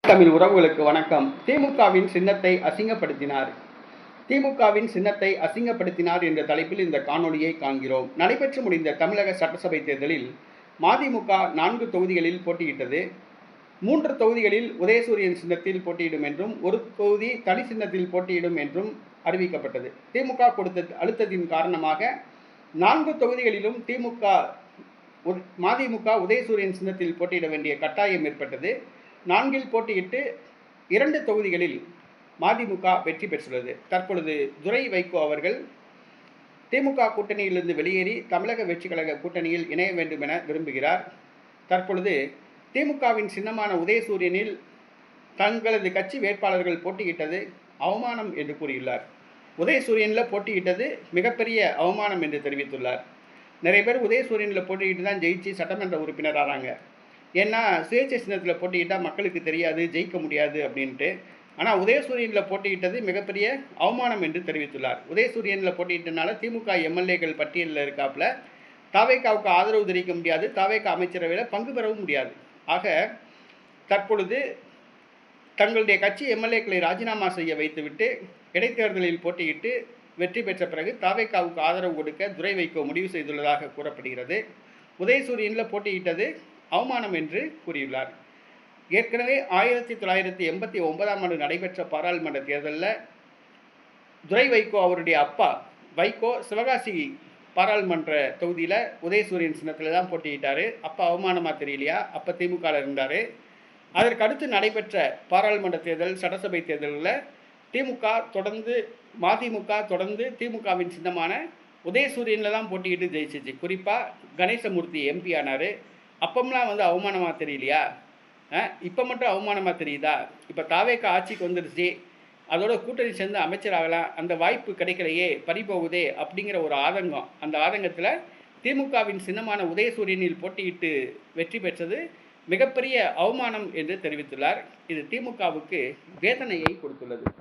தமிழ் உறவுகளுக்கு வணக்கம். திமுகவின் சின்னத்தை அசிங்கப்படுத்தினார். திமுகவின் சின்னத்தை அசிங்கப்படுத்தினார் என்ற தலைப்பில் இந்த காணொலியை காண்கிறோம். நடைபெற்று முடிந்த தமிழக சட்டசபை தேர்தலில் மதிமுக 4 தொகுதிகளில் போட்டியிட்டது. 3 தொகுதிகளில் உதயசூரியன் சின்னத்தில் போட்டியிடும் என்றும், ஒரு தொகுதி தனி சின்னத்தில் போட்டியிடும் என்றும் அறிவிக்கப்பட்டது. திமுக கொடுத்த அழுத்தத்தின் காரணமாக 4 தொகுதிகளிலும் மதிமுக உதயசூரியன் சின்னத்தில் போட்டியிட வேண்டிய கட்டாயம் ஏற்பட்டது. 4 போட்டியிட்டு 2 தொகுதிகளில் மதிமுக வெற்றி பெற்றுள்ளது. தற்பொழுது துரை வைகோ அவர்கள் திமுக கூட்டணியிலிருந்து வெளியேறி தமிழக வெற்றி கழக கூட்டணியில் இணைய வேண்டும் என விரும்புகிறார். தற்பொழுது திமுகவின் சின்னமான உதயசூரியனில் தங்களது கட்சி வேட்பாளர்கள் போட்டியிட்டது அவமானம் என்று கூறியுள்ளார். உதயசூரியனில் போட்டியிட்டது மிகப்பெரிய அவமானம் என்று தெரிவித்துள்ளார். நிறைய பேர் உதயசூரியனில் போட்டியிட்டு தான் ஜெயிச்சு சட்டமன்ற உறுப்பினர் ஆகிறாங்க. ஏன்னா சுயேட்சை சின்னத்தில் போட்டியிட்டால் மக்களுக்கு தெரியாது, ஜெயிக்க முடியாது அப்படின்ட்டு. ஆனால் உதயசூரியனில் போட்டியிட்டது மிகப்பெரிய அவமானம் என்று தெரிவித்துள்ளார். உதயசூரியனில் போட்டியிட்டனால திமுக எம்எல்ஏக்கள் பட்டியலில் இருக்காப்புல தாவேகாவுக்கு ஆதரவு தெரிவிக்க முடியாது, தாவேகா அமைச்சரவையில் பங்கு பெறவும் முடியாது. ஆக தற்பொழுது தங்களுடைய கட்சி எம்எல்ஏக்களை ராஜினாமா செய்ய வைத்துவிட்டு இடைத்தேர்தலில் போட்டியிட்டு வெற்றி பெற்ற பிறகு தாவேகாவுக்கு ஆதரவு கொடுக்க துரை வைகோ முடிவு செய்துள்ளதாக கூறப்படுகிறது. உதயசூரியனில் போட்டியிட்டது அவமானம் என்று கூறியுள்ளார். ஏற்கனவே 1989ஆம் ஆண்டு நடைபெற்ற பாராளுமன்ற தேர்தலில் துரை வைகோ அவருடைய அப்பா வைகோ சிவகாசி பாராளுமன்ற தொகுதியில் உதயசூரியன் சின்னத்தில் தான் போட்டியிட்டார். அப்போ அவமானமாக தெரியலையா? அப்போ திமுகவில் இருந்தார். அதற்கு அடுத்து நடைபெற்ற பாராளுமன்ற தேர்தல், சட்டசபை தேர்தலில் மதிமுக தொடர்ந்து திமுகவின் சின்னமான உதயசூரியனில் தான் போட்டியிட்டு ஜெயிச்சிச்சு. குறிப்பாக கணேசமூர்த்தி எம்பி ஆனார். அப்பம்லாம் அவமானமாக தெரியலையா? இப்போ மட்டும் அவமானமாக தெரியுதா? இப்போ தாவேகா ஆட்சிக்கு வந்துடுச்சு, அதோட கூட்டணி சேர்ந்து அமைச்சராகலாம், அந்த வாய்ப்பு கிடைக்கலையே, பறிபோகுதே அப்படிங்கிற ஒரு ஆதங்கம். அந்த ஆதங்கத்தில் திமுகவின் சின்னமான உதயசூரியனில் போட்டியிட்டு வெற்றி பெற்றது மிகப்பெரிய அவமானம் என்று தெரிவித்துள்ளார். இது திமுகவுக்கு வேதனையை கொடுத்துள்ளது.